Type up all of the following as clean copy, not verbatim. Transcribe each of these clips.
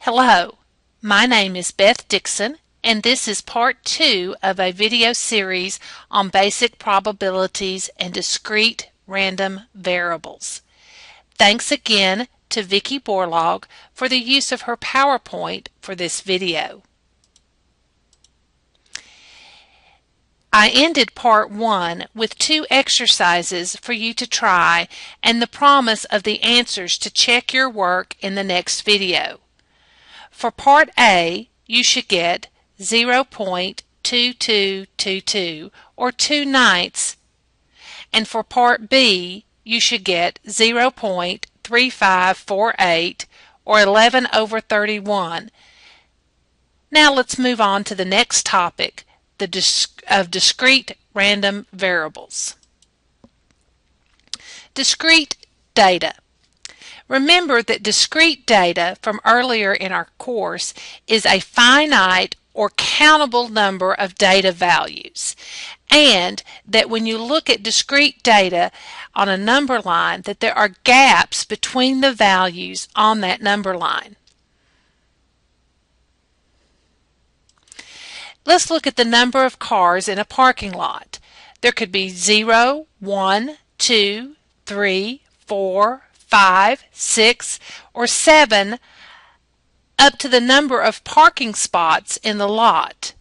Hello, my name is Beth Dixon, and this is part 2 of a video series on basic probabilities and discrete random variables. Thanks again to Vicki Borlaug for the use of her PowerPoint for this video. I ended part 1 with 2 exercises for you to try and the promise of the answers to check your work in the next video. For part A, you should get 0.2222 or 2/9, and for part B, you should get 0.3548 or 11/31. Now let's move on to the next topic, of discrete random variables. Discrete data. Remember that discrete data from earlier in our course is a finite or countable number of data values, and that when you look at discrete data on a number line, that there are gaps between the values on that number line. Let's look at the number of cars in a parking lot. There could be 0, 1, 2, 3, 4, 5, 6, or 7 up to the number of parking spots in the lot.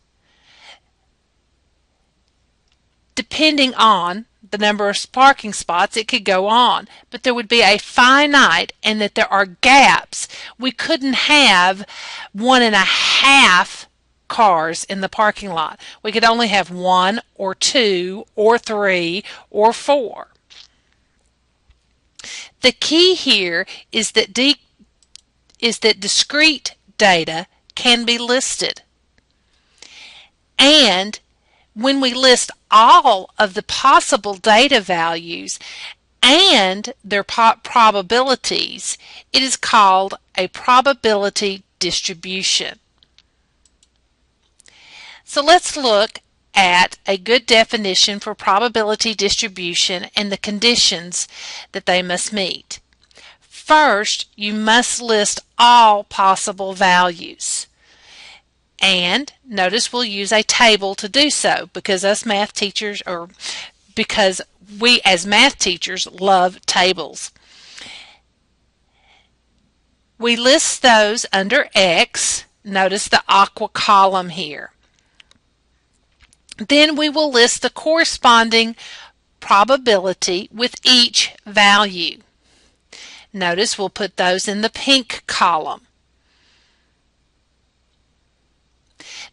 Depending on the number of parking spots, it could go on, but there would be a finite and that there are gaps. We couldn't have 1.5 cars in the parking lot. We could only have 1 or 2 or 3 or 4. The key here is that discrete data can be listed. And when we list all of the possible data values and their probabilities, it is called a probability distribution. So let's look at a good definition for probability distribution and the conditions that they must meet. First, you must list all possible values. And notice we'll use a table to do so because us math teachers, or because we as math teachers love tables. We list those under X. Notice the aqua column here. Then we will list the corresponding probability with each value. Notice we'll put those in the pink column.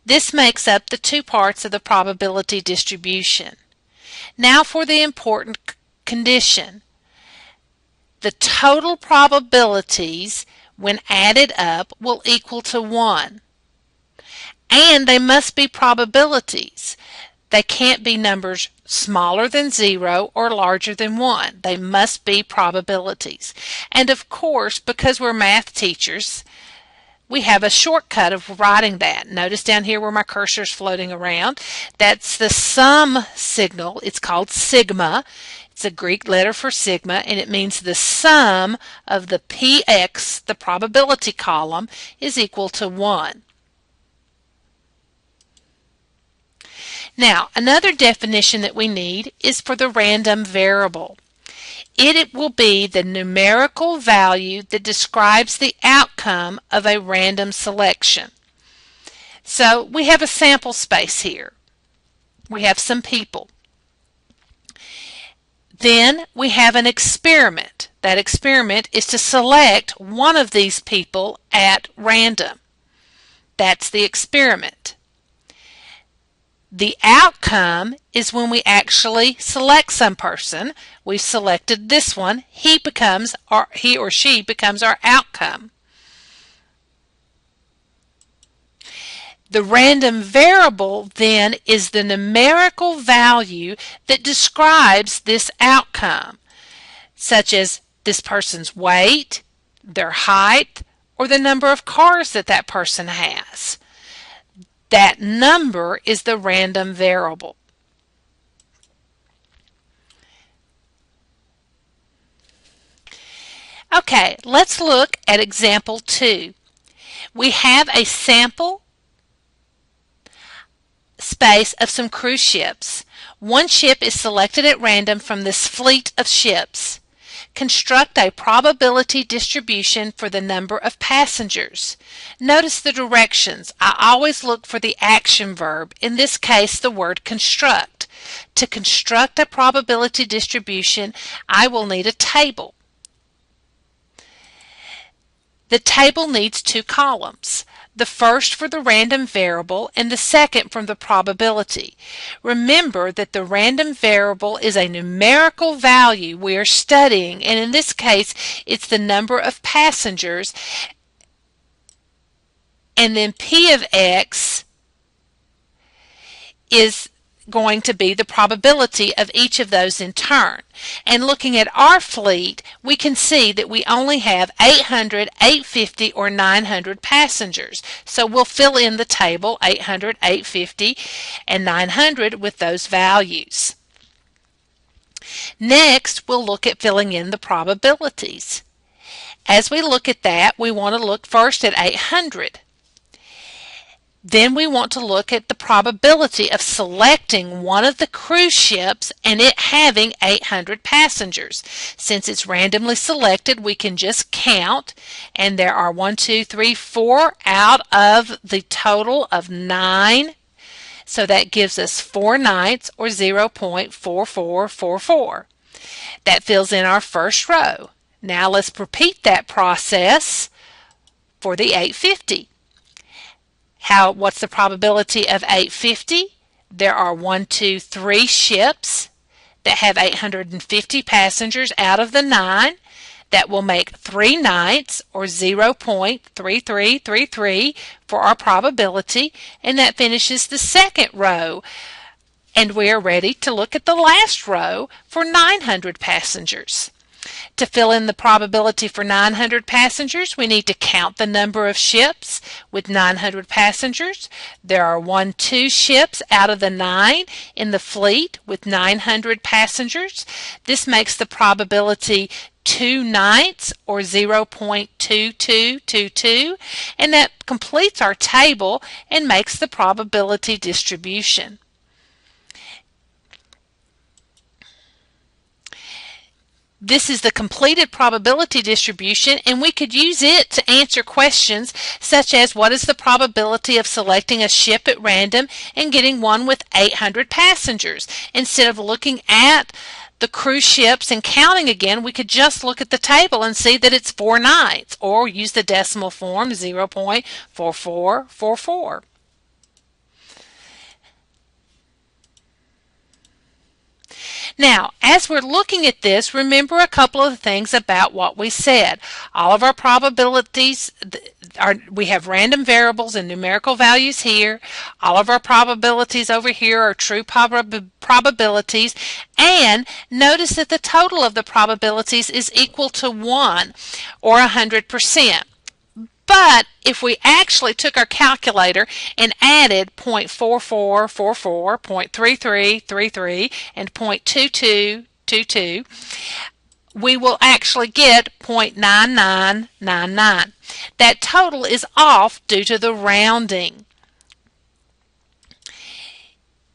This makes up the 2 parts of the probability distribution. Now for the important condition. The total probabilities when added up will equal to 1. And they must be probabilities. They can't be numbers smaller than 0 or larger than 1. They must be probabilities. And of course, because we're math teachers, we have a shortcut of writing that. Notice down here where my cursor is floating around, that's the sum signal. It's called sigma. It's a Greek letter for sigma, and it means the sum of the px, the probability column, is equal to 1. Now, another definition that we need is for the random variable. It will be the numerical value that describes the outcome of a random selection. So we have a sample space here. We have some people. Then we have an experiment. That experiment is to select one of these people at random. That's the experiment. The outcome is when we actually select some person. We've selected this one. He or she becomes our outcome. The random variable then is the numerical value that describes this outcome, such as this person's weight, their height, or the number of cars that that person has. That number is the random variable. Okay, let's look at example 2. we have a sample space of some cruise ships. One ship is selected at random from this fleet of ships. Construct a probability distribution for the number of passengers. Notice the directions. I always look for the action verb, in this case the word construct. To construct a probability distribution, I will need a table. The table needs two columns. The first for the random variable and the second from the probability. Remember that the random variable is a numerical value we are studying, and in this case it's the number of passengers, and then P of X is going to be the probability of each of those in turn. And looking at our fleet, we can see that we only have 800, 850, or 900 passengers. So we'll fill in the table 800, 850, and 900 with those values. Next, we'll look at filling in the probabilities. As we look at that, we want to look first at 800. Then we want to look at the probability of selecting one of the cruise ships and it having 800 passengers. Since it's randomly selected, we can just count, and there are 1, 2, 3, 4 out of the total of 9. So that gives us 4 nights, or 0.4444. That fills in our first row. Now let's repeat that process for the 850. What's the probability of 850? There are 1, 2, 3 ships that have 850 passengers out of the 9. That will make 3 nights, or 0.3333 for our probability, and that finishes the second row. And we are ready to look at the last row for 900 passengers. To fill in the probability for 900 passengers, we need to count the number of ships with 900 passengers. There are 1, 2 ships out of the 9 in the fleet with 900 passengers. This makes the probability 2 nights, or 0.2222, and that completes our table and makes the probability distribution. This is the completed probability distribution, and we could use it to answer questions such as, what is the probability of selecting a ship at random and getting one with 800 passengers? Instead of looking at the cruise ships and counting again, we could just look at the table and see that it's 4 nights, or use the decimal form 0.4444. Now, as we're looking at this, remember a couple of things about what we said. All of our probabilities we have random variables and numerical values here. All of our probabilities over here are true probabilities. And notice that the total of the probabilities is equal to 1, or 100%. But if we actually took our calculator and added 0.4444, 0.3333, and 0.2222, we will actually get 0.9999. That total is off due to the rounding.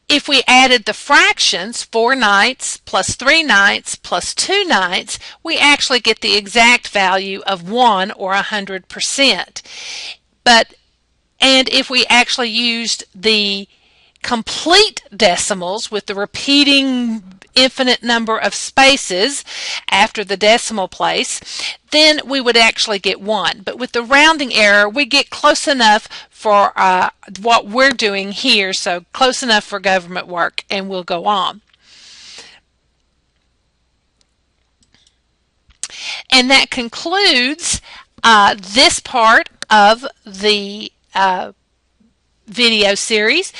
If we added the fractions, 4 nights plus 3 nights plus 2 nights, we actually get the exact value of 1, or 100%. And if we actually used the complete decimals with the repeating infinite number of spaces after the decimal place, then we would actually get 1. But with the rounding error, we get close enough for what we're doing here, so close enough for government work, and we'll go on. And that concludes this part of the video series.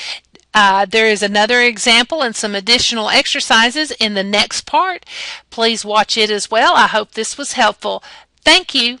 There is another example and some additional exercises in the next part. Please watch it as well. I hope this was helpful. Thank you.